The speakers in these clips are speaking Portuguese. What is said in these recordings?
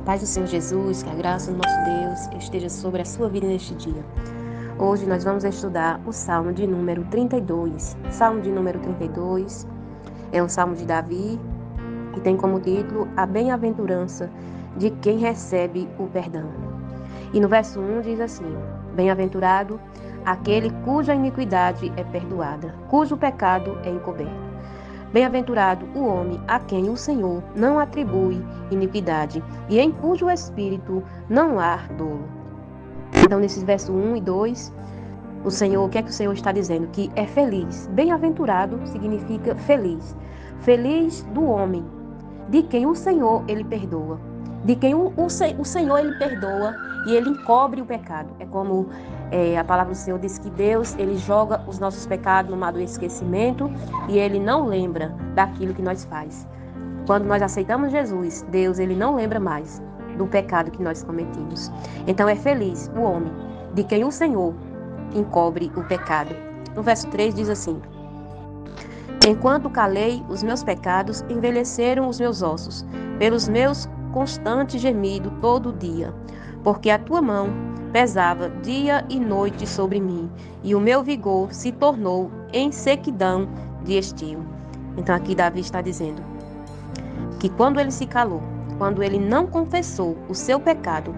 paz do Senhor Jesus, que a graça do nosso Deus esteja sobre a sua vida neste dia. Hoje nós vamos estudar o Salmo de número 32. Salmo de número 32 é um salmo de Davi que tem como título a bem-aventurança de quem recebe o perdão. E no verso 1 diz assim: bem-aventurado aquele cuja iniquidade é perdoada, cujo pecado é encoberto. Bem-aventurado o homem a quem o Senhor não atribui iniquidade e em cujo espírito não há dolo. Então, nesses versos 1 e 2, o que é que o Senhor está dizendo? Que é feliz. Bem-aventurado significa feliz. Feliz do homem, de quem o Senhor, ele perdoa. De quem o Senhor, ele perdoa e ele encobre o pecado. É como a palavra do Senhor diz que Deus, ele joga os nossos pecados no mar do esquecimento e ele não lembra daquilo que nós faz. Quando nós aceitamos Jesus, Deus, ele não lembra mais do pecado que nós cometimos. Então é feliz o homem de quem o Senhor encobre o pecado. No verso 3 diz assim: enquanto calei os meus pecados, envelheceram os meus ossos, pelos meus constantes gemidos todo dia, porque a tua mão pesava dia e noite sobre mim, e o meu vigor se tornou em sequidão de estio. Então aqui Davi está dizendo que quando ele se calou, quando ele não confessou o seu pecado,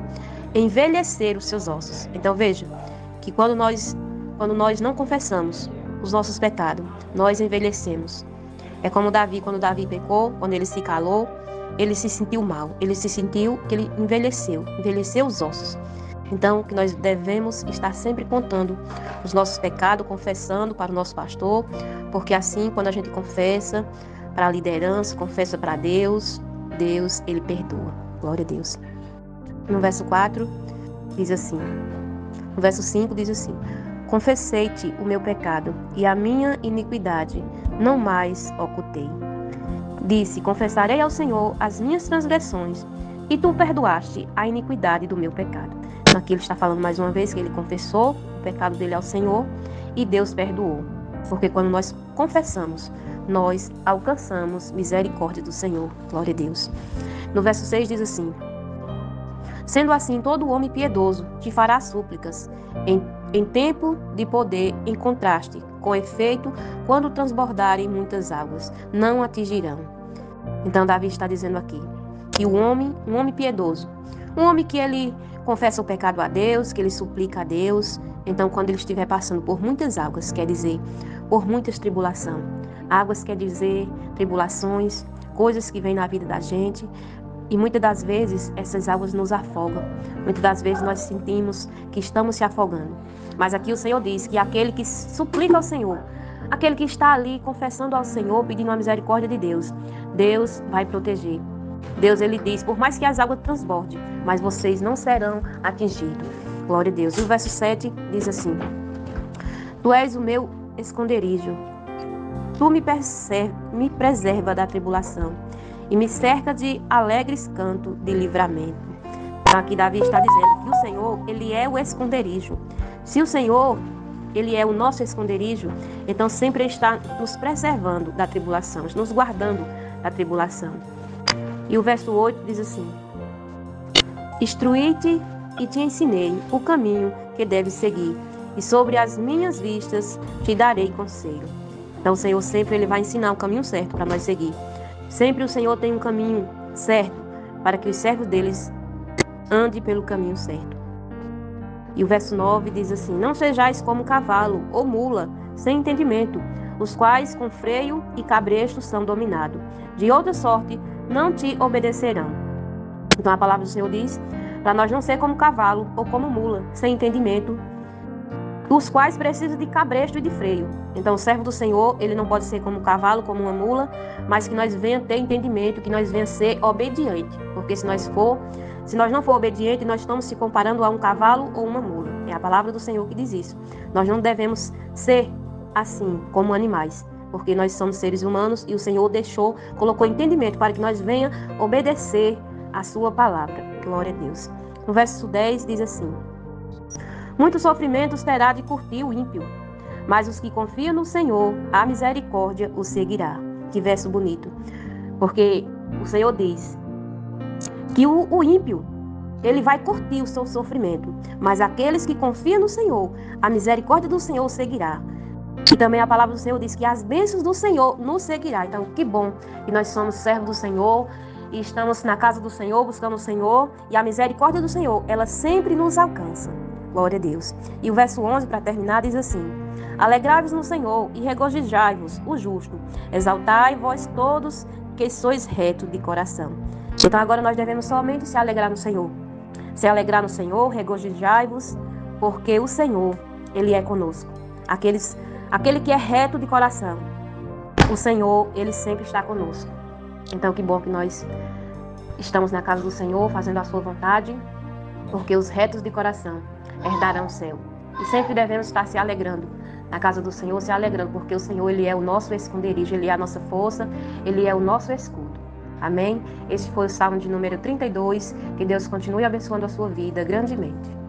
envelheceram os seus ossos. Então veja que quando nós não confessamos os nossos pecados, nós envelhecemos. É como Davi, quando Davi pecou, quando ele se calou, ele se sentiu mal, ele se sentiu que ele envelheceu os ossos. Então, que nós devemos estar sempre contando os nossos pecados, confessando para o nosso pastor, porque assim, quando a gente confessa para a liderança, confessa para Deus, Deus, ele perdoa. Glória a Deus. No verso 4, diz assim, no verso 5 diz assim: confessei-te o meu pecado e a minha iniquidade não mais ocultei. Disse: confessarei ao Senhor as minhas transgressões, e tu perdoaste a iniquidade do meu pecado. Então aqui ele está falando mais uma vez que ele confessou o pecado dele ao Senhor e Deus perdoou. Porque quando nós confessamos, nós alcançamos misericórdia do Senhor. Glória a Deus. No verso 6 diz assim: sendo assim, todo homem piedoso te fará súplicas. Em tempo de poder encontraste, com efeito, quando transbordarem muitas águas, não atingirão. Então Davi está dizendo aqui que um homem piedoso, um homem que ele confessa o pecado a Deus, que ele suplica a Deus, então quando ele estiver passando por muitas águas, quer dizer, por muitas tribulações. Águas quer dizer tribulações, coisas que vêm na vida da gente. E muitas das vezes essas águas nos afogam. Muitas das vezes nós sentimos que estamos se afogando. Mas aqui o Senhor diz que aquele que suplica ao Senhor, aquele que está ali confessando ao Senhor, pedindo a misericórdia de Deus, Deus vai proteger. Deus, ele diz, por mais que as águas transbordem, mas vocês não serão atingidos. Glória a Deus. E o verso 7 diz assim: tu és o meu esconderijo, tu me preserva da tribulação e me cerca de alegres cantos de livramento. Então aqui Davi está dizendo que o Senhor, ele é o esconderijo. Se o Senhor, ele é o nosso esconderijo, então sempre está nos preservando da tribulação, nos guardando da tribulação. E o verso 8 diz assim: instruí-te e te ensinei o caminho que deves seguir, e sobre as minhas vistas te darei conselho. Então o Senhor sempre ele vai ensinar o caminho certo para nós seguir. Sempre o Senhor tem um caminho certo para que os servos deles andem pelo caminho certo. E o verso 9 diz assim: não sejais como cavalo ou mula, sem entendimento, os quais com freio e cabresto são dominados. De outra sorte, não te obedecerão. Então a palavra do Senhor diz para nós não ser como cavalo ou como mula, sem entendimento, os quais precisam de cabresto e de freio. Então o servo do Senhor, ele não pode ser como um cavalo, como uma mula, mas que nós venhamos ter entendimento, que nós venhamos ser obediente. Porque se nós não for obediente, nós estamos se comparando a um cavalo ou uma mula. É a palavra do Senhor que diz isso. Nós não devemos ser assim, como animais, porque nós somos seres humanos e o Senhor colocou entendimento para que nós venhamos obedecer a sua palavra. Glória a Deus. No verso 10 diz assim: muitos sofrimentos terá de curtir o ímpio, mas os que confiam no Senhor, a misericórdia os seguirá. Que verso bonito. Porque o Senhor diz que o ímpio, ele vai curtir o seu sofrimento, mas aqueles que confiam no Senhor, a misericórdia do Senhor os seguirá. E também a palavra do Senhor diz que as bênçãos do Senhor nos seguirá. Então, que bom que nós somos servos do Senhor e estamos na casa do Senhor, buscando o Senhor, e a misericórdia do Senhor, ela sempre nos alcança. Glória a Deus. E o verso 11, para terminar, diz assim: alegrai-vos no Senhor e regozijai-vos, o justo. Exaltai vós todos que sois retos de coração. Então agora nós devemos somente se alegrar no Senhor. Se alegrar no Senhor, regozijai-vos, porque o Senhor, Ele é conosco. Aquele que é reto de coração, o Senhor, Ele sempre está conosco. Então que bom que nós estamos na casa do Senhor, fazendo a sua vontade, porque os retos de coração herdarão o céu. E sempre devemos estar se alegrando na casa do Senhor, se alegrando, porque o Senhor, Ele é o nosso esconderijo, Ele é a nossa força, Ele é o nosso escudo. Amém? Este foi o Salmo de número 32. Que Deus continue abençoando a sua vida grandemente.